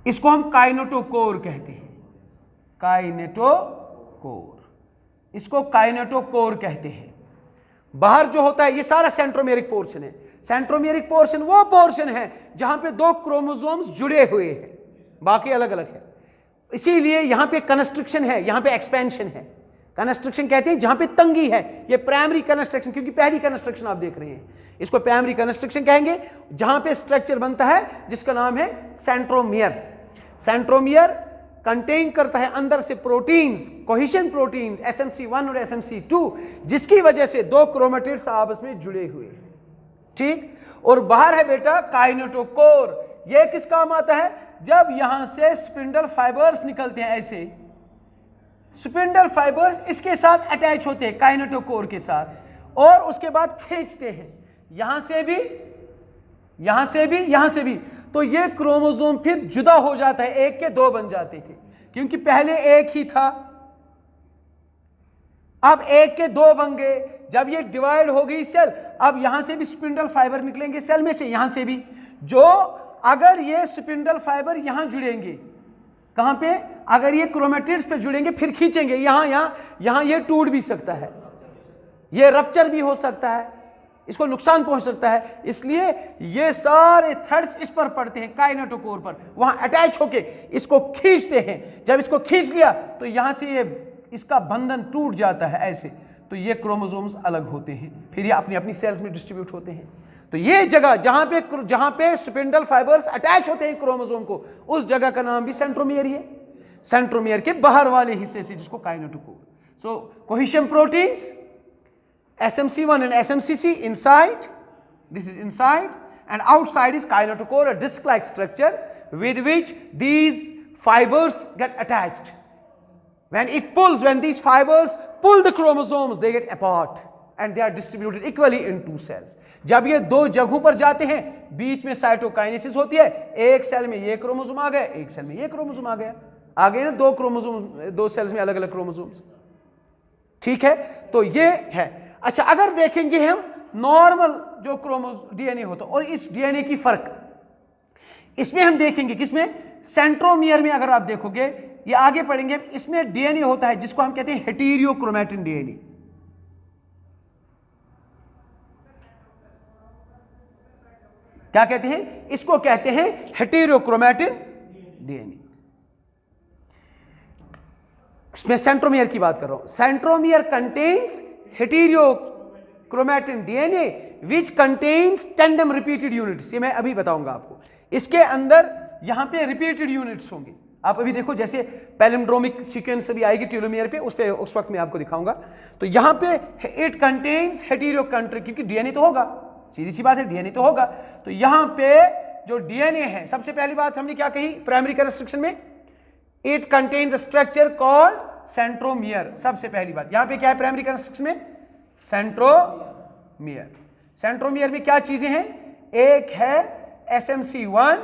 इसको हम काइनेटोकोर कहते हैं, इसको काइनेटोकोर कहते हैं। बाहर जो होता है ये सारा सेंट्रोमियरिक पोर्शन है। सेंट्रोमियरिक पोर्शन वो पोर्शन है जहां पे दो क्रोमोसोम्स जुड़े हुए हैं, बाकी अलग अलग है। इसीलिए यहां पे कंस्ट्रक्शन है, यहां पे एक्सपेंशन है। कंस्ट्रक्शन कहते हैं जहां पे तंगी है, ये प्राइमरी कंस्ट्रक्शन, क्योंकि पहली कंस्ट्रक्शन आप देख रहे हैं, इसको प्राइमरी कंस्ट्रक्शन कहेंगे, जहां पे स्ट्रक्चर बनता है जिसका नाम है सेंट्रोमियर। सेंट्रोमियर कंटेन करता है अंदर से प्रोटीन्स, कोहेशन प्रोटीन्स SMC1 और SMC2, जिसकी वजह से दो क्रोमेटिड्स आपस में जुड़े हुए हैं, ठीक। और बाहर है बेटा काइनेटोकोर। ये किस काम आता है? जब यहां से स्पिंडल फाइबर्स निकलते हैं, ऐसे स्पिंडल फाइबर्स इसके साथ अटैच होते हैं काइनेटोकोर के साथ, और उसके बाद खींचते हैं, यहां से भी, यहां से भी, यहां से भी। तो ये क्रोमोसोम फिर जुदा हो जाता है, एक के दो बन जाते थे, क्योंकि पहले एक ही था, अब एक के दो बन गए। जब ये डिवाइड हो गई सेल, अब यहां से भी स्पिंडल फाइबर निकलेंगे सेल में से, यहां से भी, जो अगर ये स्पिंडल फाइबर यहां जुड़ेंगे, कहां पे? अगर ये क्रोमेटिड्स पे जुड़ेंगे, फिर खींचेंगे, यहां ये टूट भी सकता है, ये रप्चर भी हो सकता है, इसको नुकसान पहुंच सकता है। इसलिए ये सारे थ्रेड्स इस पर पड़ते हैं, काइनेटोकोर पर, वहां अटैच होके इसको खींचते हैं। जब इसको खींच लिया तो यहां से ये इसका बंधन टूट जाता है ऐसे, तो ये क्रोमोसोम्स अलग होते हैं, फिर ये अपनी अपनी सेल्स में डिस्ट्रीब्यूट होते हैं। तो ये जगह जहां पे स्पिंडल फाइबर्स अटैच होते हैं क्रोमोसोम को, उस जगह का नाम भी सेंट्रोमियर है, सेंट्रोमियर के बाहर वाले हिस्से से, जिसको kinetochore. So cohesion proteins SMC1 and SMCC inside, this is inside, and outside is kinetochore, a disc-like structure with which these fibers get attached. When these fibers pull the chromosomes, they get apart and they are distributed equally in two cells. जब ये दो जगहों पर जाते हैं, बीच में cytokinesis होती है, एक सेल में ये क्रोमोसोम आ गया, एक सेल में ये क्रोमोसोम आ गया, आ गए ना दो क्रोमोसोम, दो सेल्स में अलग अलग क्रोमोसोम्स, ठीक है। तो ये है। अच्छा, अगर देखेंगे हम नॉर्मल जो डीएनए होता है और इस डीएनए की फर्क, इसमें हम देखेंगे किसमें? सेंट्रोमियर में। अगर आप देखोगे, ये आगे पढ़ेंगे, इसमें डीएनए होता है जिसको हम कहते हैं हेटेरोक्रोमैटिन डीएनए। क्या कहते हैं? इसको कहते हैं हेटेरोक्रोमैटिन डीएनए। इसमें सेंट्रोमियर की बात कर रहा हूं। Centromere contains heterochromatin DNA which contains tandem repeated units. ये मैं अभी बताऊंगा आपको। इसके अंदर यहां पे रिपीटेड यूनिट्स होंगे। आप अभी देखो, जैसे पैलिंड्रोमिक सीक्वेंस भी आएगी टेलोमियर पे, उस वक्त मैं आपको दिखाऊंगा। तो यहां पे इट कंटेन्स हेटेरोक्रोमैटिन, क्योंकि डीएनए तो होगा, सीधी सी बात है, डीएनए तो होगा। तो यहां पे जो डीएनए है, सबसे पहली बात हमने क्या कही प्राइमरी कंस्ट्रक्शन में? It contains a structure called centromere. सबसे पहली बात यहां पे क्या है प्राइमरी कंस्ट्रक्शन में? सेंट्रोमियर। सेंट्रोमियर में क्या चीजें हैं? एक है SMC1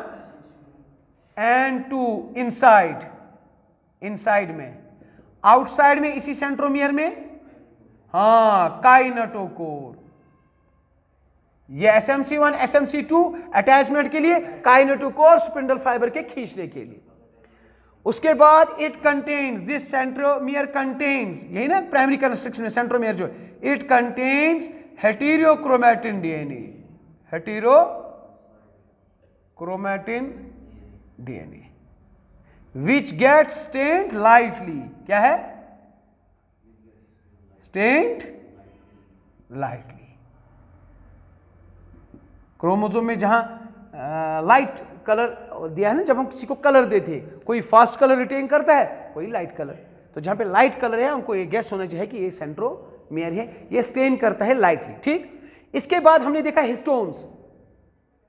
एंड 2 इनसाइड में, आउटसाइड में इसी सेंट्रोमियर में काइनेटोकोर। ये SMC1 SMC2 अटैचमेंट के लिए, काइनेटोकोर स्पिंडल फाइबर के खींचने के लिए। उसके बाद it contains, this centromere contains, यही ना प्राइमरी कंस्ट्रक्शन में सेंट्रोमियर जो है, it contains heterochromatin DNA, heterochromatin DNA which gets stained lightly। क्या है? stained lightly। क्रोमोसोम में जहां लाइट कलर दिया है ना, जब हम किसी को कलर देते हैं, कोई फास्ट कलर रिटेन करता है, कोई लाइट कलर, तो जहां पे लाइट कलर है हमको ये गैस होना चाहिए कि ये सेंट्रोमियर है, ये स्टेन करता है लाइटली। ठीक, इसके बाद हमने देखा histones,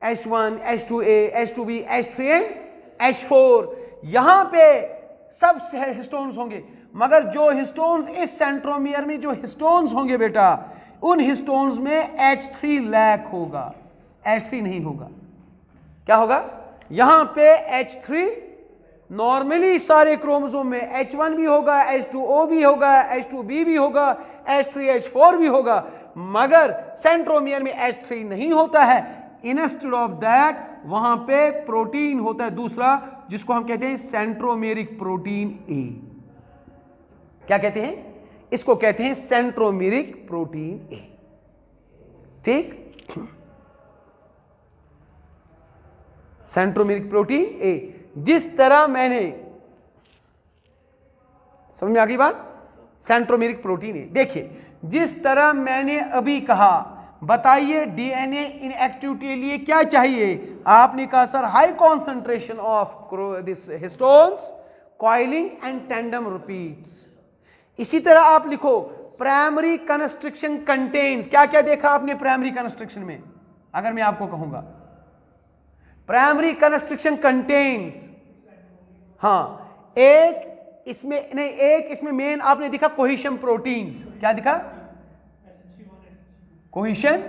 H1 H2A H2B H3 and H4। यहां पे सब हिस्टोन्स होंगे, मगर जो हिस्टोन्स इस सेंट्रोमियर में जो हिस्टोन्स होंगे बेटा, उन हिस्टोन्स में H3 लैक होगा, H3 नहीं होगा। क्या होगा? यहां पे H3 नॉर्मली सारे क्रोमोसोम में H1 भी होगा, H2O भी होगा, H2B भी होगा, H3 H4 भी होगा, मगर सेंट्रोमियर में H3 नहीं होता है। इंस्टेड ऑफ दैट वहां पे प्रोटीन होता है दूसरा, जिसको हम कहते हैं सेंट्रोमेरिक प्रोटीन ए। क्या कहते हैं? इसको कहते हैं सेंट्रोमेरिक प्रोटीन ए। ठीक, सेंट्रोमेरिक प्रोटीन ए। जिस तरह मैंने, समझ में आ गई बात? Centromeric protein A. देखिए, जिस तरह मैंने अभी कहा, बताइए डीएनए इनएक्टिविटी के लिए क्या चाहिए? आपने कहा sir high concentration of this histones, coiling and tandem repeats. इसी तरह आप लिखो प्राइमरी कंस्ट्रक्शन कंटेन्स। क्या क्या देखा आपने प्राइमरी कंस्ट्रक्शन में? अगर मैं आपको कहूंगा प्राइमरी कंस्ट्रक्शन कंटेन्स, एक इसमें नहीं, एक इसमें मेन आपने दिखा कोहेशन प्रोटीन्स। क्या दिखा? Cohesion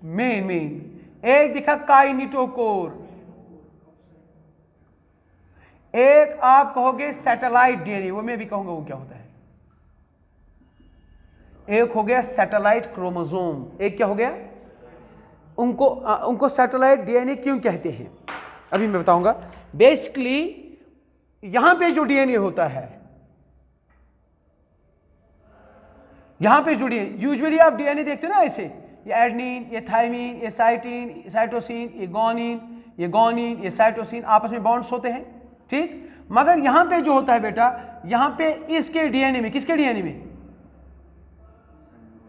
main. एक दिखा काइनेटोकोर, एक आप कहोगे सैटेलाइट DNA, वो मैं भी कहूंगा वो क्या होता है। एक हो गया सैटेलाइट क्रोमोसोम, एक क्या हो गया? उनको सैटेलाइट DNA क्यों कहते हैं अभी मैं बताऊंगा। बेसिकली यहां पे जो DNA होता है, यहां पे जो DNA, यूजुअली आप DNA देखते हो ना ऐसे, ये एडेनिन, ये थाइमिन, ये साइटिन, साइटोसिन, ये गोनिन, ये साइटोसिन, आपस में बॉन्ड्स होते हैं। ठीक, मगर यहां पे जो होता है बेटा, यहां पे इसके DNA में, किसके DNA में?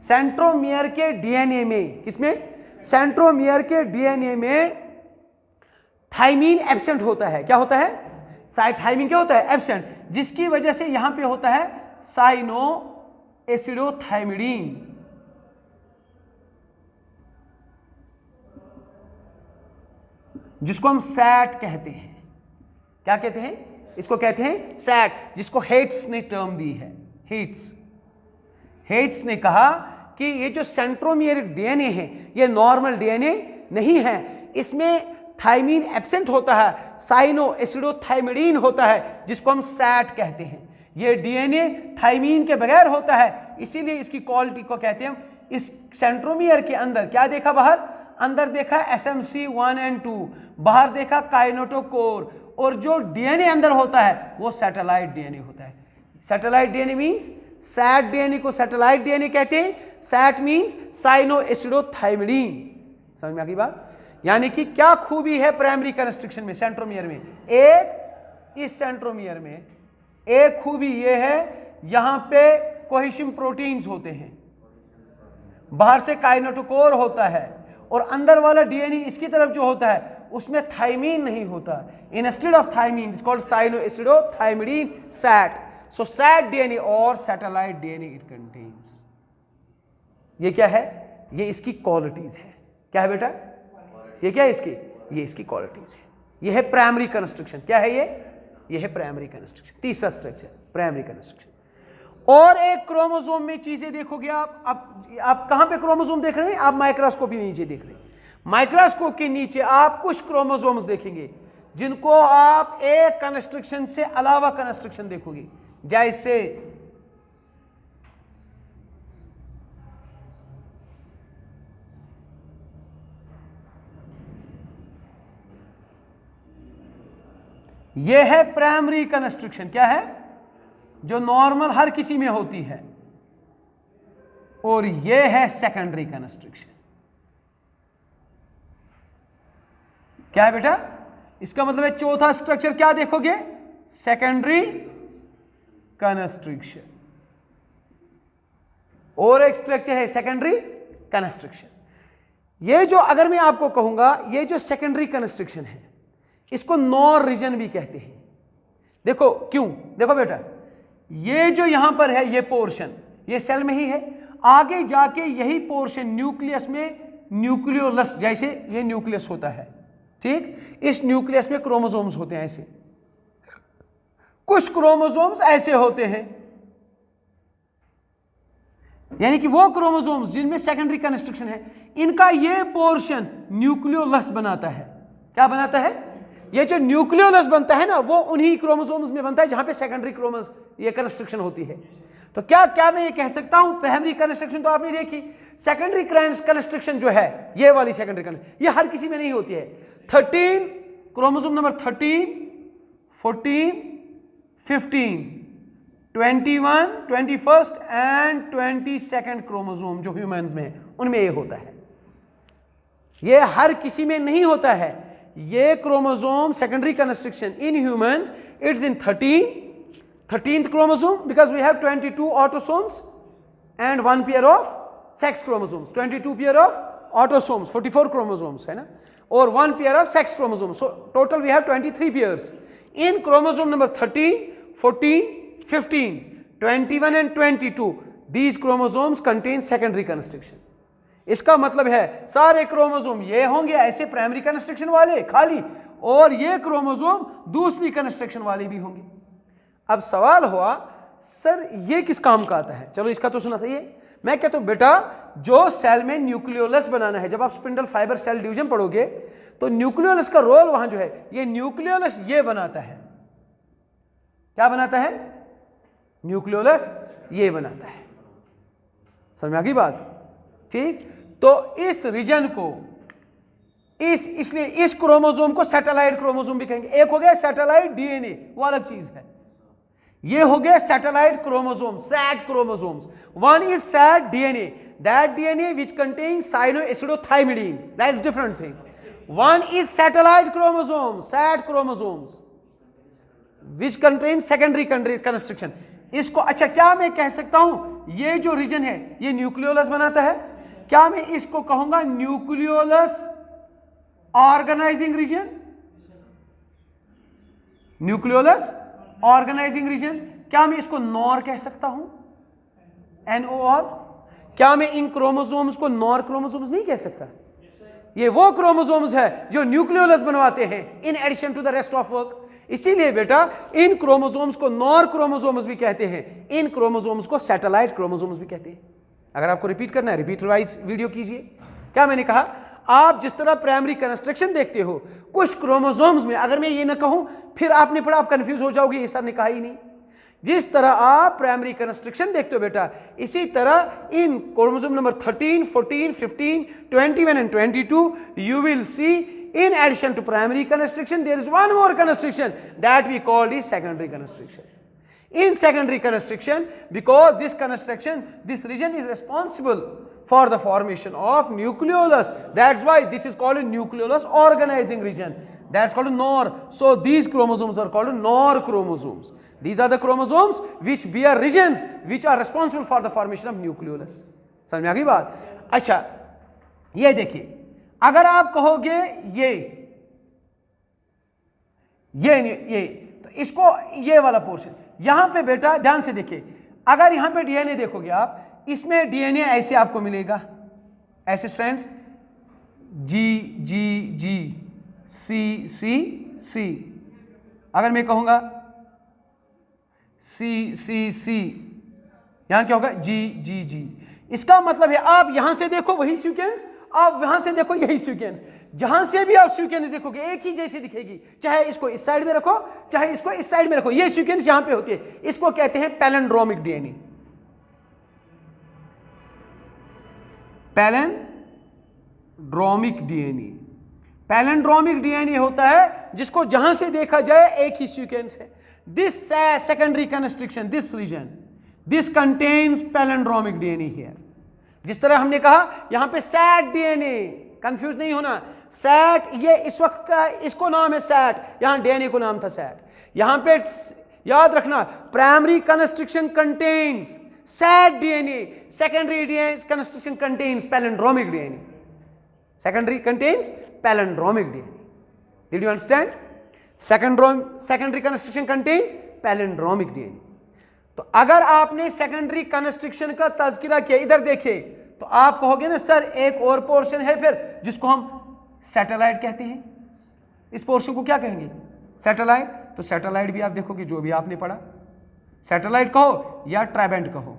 सेंट्रोमियर के DNA में। किसमें? सेंट्रोमियर के DNA में थाइमिन एब्सेंट होता है। क्या होता है? थाइमिन क्या होता है? एब्सेंट, जिसकी वजह से यहां पे होता है साइनो एसिडोथाइमिडीन। जिसको हम सैट कहते हैं। क्या कहते हैं? इसको कहते हैं सैट, जिसको हेट्स ने टर्म दी है। हेट्स ने कहा कि ये जो सेंट्रोमियरिक DNA है, ये नॉर्मल DNA नहीं है, इसमें थाइमिन एब्सेंट होता है, साइनो एसिडोथाइमिडीन होता है, जिसको हम सैट कहते हैं। ये DNA थाइमीन के बगैर होता है, इसीलिए इसकी क्वालिटी को कहते हैं हम। इस सेंट्रोमियर के अंदर क्या देखा? बाहर अंदर देखा SMC1 एंड 2, बाहर देखा काइनेटोकोर, और जो DNA अंदर होता है वो सैटेलाइट DNA होता है। Satellite DNA means, SAT DNA को सैटेलाइट DNA कहते हैं। SAT means sine acidothymidine. समझ में आ गई बात? यानी कि क्या खूबी है प्राइमरी कंस्ट्रक्शन में, सेंट्रोमियर में? एक, इस सेंट्रोमियर में एक खूबी ये है, यहां पे कोहेशन प्रोटीन्स होते हैं, बाहर से काइनेटोकोर होता है, और अंदर वाला DNA इसकी तरफ जो होता है उसमें थाइमीन नहीं होता। Instead of thymine it's called sine acidothymidine, SAT. So SAT DNA और सैटेलाइट DNA इट कंटेन्स। ये क्या है? ये इसकी क्वालिटीज है। क्या है बेटा? ये क्या है इसकी? ये इसकी क्वालिटीज है। ये है प्राइमरी कंस्ट्रक्शन। क्या है ये? ये है प्राइमरी कंस्ट्रक्शन। तीसरा स्ट्रक्चर प्राइमरी कंस्ट्रक्शन। और एक क्रोमोसोम में चीजें देखोगे आप कहां पे क्रोमोसोम देख रहे हैं? आप माइक्रोस्कोप के नीचे देख रहे हैं। माइक्रोस्कोप के नीचे आप कुछ क्रोमोसोम्स देखेंगे जिनको आप एक कंस्ट्रक्शन से अलावा कंस्ट्रक्शन देखोगे, जैसे यह है प्राइमरी कंस्ट्रक्शन। क्या है? जो नॉर्मल हर किसी में होती है। और यह है सेकेंडरी कंस्ट्रक्शन। क्या है बेटा? इसका मतलब है चौथा स्ट्रक्चर क्या देखोगे? Secondary constriction. और एक स्ट्रक्चर है सेकेंडरी कंस्ट्रक्शन। ये जो अगर मैं आपको कहूंगा, ये जो सेकेंडरी कंस्ट्रक्शन है इसको नॉर रीजन भी कहते हैं। देखो क्यों? देखो बेटा, ये जो यहां पर है ये पोर्शन, ये सेल में ही है, आगे जाके यही पोर्शन न्यूक्लियस में, न्यूक्लियोलस जैसे ये न्यूक्लियस होता है, ठीक, इस न्यूक्लियस में क्रोमोसोम्स होते हैं। ऐसे कुछ क्रोमोसोम्स ऐसे होते हैं, यानी कि वो क्रोमोसोम्स जिनमें सेकेंडरी कंस्ट्रक्शन है, इनका ये पोर्शन न्यूक्लियोलस बनाता है। क्या बनाता है? ये जो न्यूक्लियोलस बनता है ना, वो उन्हीं क्रोमोसोम्स में बनता है जहां पे सेकेंडरी क्रोमोस ये कंस्ट्रक्शन होती है। तो क्या क्या मैं ये कह सकता हूं, प्राइमरी कंस्ट्रक्शन तो आपने देखी, सेकेंडरी कंस्ट्रक्शन जो है ये वाली सेकेंडरी कंस्ट्रक्शन, ये हर किसी में नहीं होती है। 13 क्रोमोसोम नंबर 13, 14, 15, 21, 21 एंड 22 क्रोमोसोम जो ह्यूमंस में है उनमें ये होता है। ये हर किसी में नहीं होता है। ये chromosome secondary constriction in humans it's in 13th chromosome because we have 22 autosomes and 1 pair of sex chromosomes, 22 pair of autosomes, 44 chromosomes है ना, और 1 pair of sex chromosomes, so total we have 23 pairs. In chromosome number 13, 14, 15, 21 and 22 these chromosomes contain secondary construction. इसका मतलब है सारे chromosome ये होंगे ऐसे प्राइमरी कंस्ट्रक्शन वाले खाली, और ये क्रोमोसोम दूसरी कंस्ट्रक्शन वाले भी होंगे। अब सवाल हुआ सर ये किस काम का आता है? चलो इसका तो सुना था। ये मैं कहता हूं बेटा, जो सेल में न्यूक्लियोलस बनाना है, जब आप स्पिंडल फाइबर सेल डिवीजन पढ़ोगे तो न्यूक्लियोलस का रोल वहां जो है, ये न्यूक्लियोलस ये बनाता है। क्या बनाता है? न्यूक्लियोलस ये बनाता है। समझ में आ गई बात? ठीक, तो इस रीजन को इसलिए इस क्रोमोसोम को सैटेलाइट क्रोमोसोम भी कहेंगे। एक हो गया सैटेलाइट डीएनए, वो अलग चीज है। ये हो गया satellite chromosome, SAT chromosomes. One is SAT DNA, that DNA which contains sine acidothymidine, that is different thing. One is satellite chromosome, SAT chromosomes which contains secondary construction. इसको अच्छा क्या मैं कह सकता हूं ये जो रीजन है ये न्यूक्लियोलस बनाता है? क्या मैं इसको कहूंगा nucleolus organizing region? Nucleolus organizing region. क्या मैं इसको नॉर कह सकता हूं? NOR। क्या मैं इन क्रोमोसोम्स को नॉर क्रोमोसोम्स नहीं कह सकता? ये वो क्रोमोसोम्स है जो न्यूक्लियोलस बनवाते हैं in addition to the rest of work. इसीलिए बेटा इन क्रोमोसोम्स को नॉर क्रोमोसोम्स भी कहते हैं, इन क्रोमोसोम्स को सैटेलाइट क्रोमोसोम्स भी कहते हैं। अगर आपको रिपीट करना है रिपीट रिवाइज वीडियो कीजिए। क्या मैंने कहा? आप जिस तरह प्राइमरी कंस्ट्रक्शन देखते हो कुछ क्रोमोसोम्स में, अगर मैं ये ना कहूं फिर आपने पढ़ा आप कंफ्यूज हो जाओगे, ये सर ने कहा ही नहीं। जिस तरह आप प्राइमरी कंस्ट्रक्शन देखते हो बेटा, इसी तरह इन chromosome number 13, 14, 15, 21 and 22 you will see in addition to primary constriction there is one more constriction that we call the secondary constriction. In secondary constriction, because this constriction, this region is responsible for the formation of nucleolus, that's why this is called a nucleolus organizing region, that's called a NOR. So these chromosomes are called NOR chromosomes. These are the chromosomes which bear regions which are responsible for the formation of nucleolus. समझ में आ गई बात? अच्छा ये देखिए, अगर आप कहोगे ये तो इसको ये वाला पोर्शन यहां पे बेटा ध्यान से देखिए, अगर यहां पे डीएनए देखोगे आप, इसमें डीएनए ऐसे आपको मिलेगा, ऐसे स्ट्रैंड्स जी जी जी सी सी सी। अगर मैं कहूंगा सी सी सी यहां क्या होगा, जी जी जी। इसका मतलब है आप यहां से देखो वही सीक्वेंस, आप वहां से देखो यही सीक्वेंस, जहां से भी आप सीक्वेंस देखोगे एक ही जैसी दिखेगी, चाहे इसको इस साइड में रखो चाहे इसको इस साइड में रखो, ये सीक्वेंस यहां पे होती है। इसको कहते हैं palindromic DNA. Palindromic DNA, palindromic DNA होता है जिसको जहां से देखा जाए एक ही सीक्वेंस है। This secondary construction, this region, this contains palindromic DNA here. जिस तरह हमने कहा यहां पे सैट डीएनए, कंफ्यूज नहीं होना, सैट ये इस वक्त का इसको नाम है सैट, यहां डीएनए को नाम था सैट। यहां पे याद रखना primary construction contains sat DNA, secondary DNA construction contains palindromic DNA, secondary contains palindromic DNA. Did you understand? Secondary construction contains palindromic DNA. तो अगर आपने सेकेंडरी कंस्ट्रक्शन का तज़किरा किया, इधर देखिए, तो आप कहोगे ना सर एक और पोर्शन है फिर जिसको हम सैटेलाइट कहते हैं, इस पोर्शन को क्या कहेंगे, सैटेलाइट। तो सैटेलाइट भी आप देखोगे जो भी आपने पढ़ा, सैटेलाइट कहो या ट्राइबेंट कहो।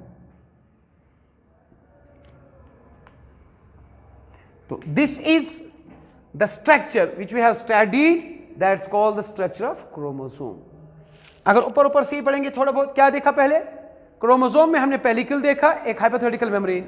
So this is the structure which we have studied, that's called the structure of chromosome. अगर ऊपर ऊपर से ही पढ़ेंगे थोड़ा बहुत, क्या देखा पहले, क्रोमोसोम में हमने पेलिकल देखा, एक हाइपोथेटिकल मेम्ब्रेन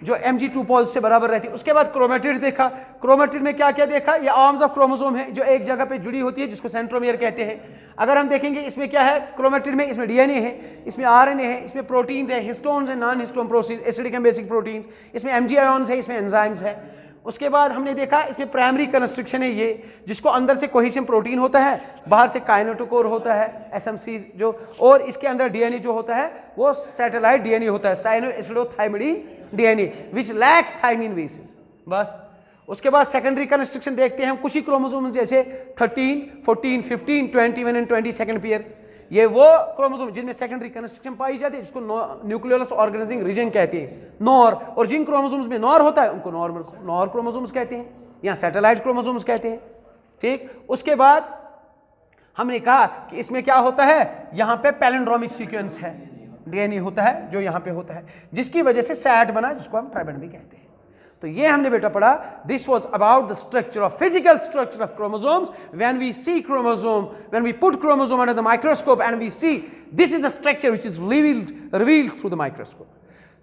जो Mg2 पोज से बराबर रहती है। उसके बाद क्रोमेटिड देखा, क्रोमेटिड में क्या क्या देखा, ये आर्म्स ऑफ क्रोमोसोम है जो एक जगह पे जुड़ी होती है जिसको सेंट्रोमियर कहते हैं। अगर हम देखेंगे इसमें क्या है, क्रोमेटिड में इसमें डीएनए है, इसमें आरएनए है, इसमें प्रोटीन्स है, हिस्टोन्स है, non histone proteins, acidic and basic proteins, इसमें एमजी आयन्स है, इसमें एंजाइम्स है। उसके बाद हमने देखा इसमें प्राइमरी कंस्ट्रक्शन है ये, जिसको अंदर से कोहेसिव प्रोटीन होता है, बाहर से काइनेटोकोर होता है, एसएमसी जो, और इसके अंदर डीएनए जो होता है वो सैटेलाइट डीएनए होता है, sine acidothymidine DNA which lacks thymine bases. बस उसके बाद सेकेंडरी कंस्ट्रक्शन देखते हैं हम कुछ ही क्रोमोसोम जैसे 13, 14, 15, 21 एंड 22 पेयर, ये वो क्रोमोसोम जिनमें सेकेंडरी कंस्ट्रक्शन पाई जाती है जिसको न्यूक्लियोलस ऑर्गेनाइजिंग रीजन कहते हैं, नॉर। और जिन क्रोमोसोम्स में नॉर होता है उनको नॉर क्रोमोसोम्स कहते हैं या सैटेलाइट क्रोमोसोम्स कहते हैं। ठीक, उसके बाद हमने कहा कि इसमें क्या होता है, यहाँ पे पैलिंड्रोमिक सीक्वेंस है, डीएनए होता है जो यहाँ पे होता है, जिसकी वजह से सैट बना, जिसको हम ट्राइबेंट भी कहते हैं। तो ये हमने बेटा पढ़ा, this was about the structure of physical structure of chromosomes. When we see chromosome, when we put chromosome under the microscope and we see, this is the structure which is revealed through the microscope.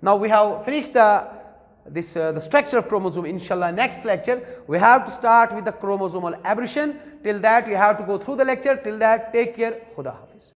Now we have finished the structure of chromosome. Inshallah next lecture we have to start with the chromosomal aberration. Till that you have to go through the lecture. Till that take care. Khuda Hafiz.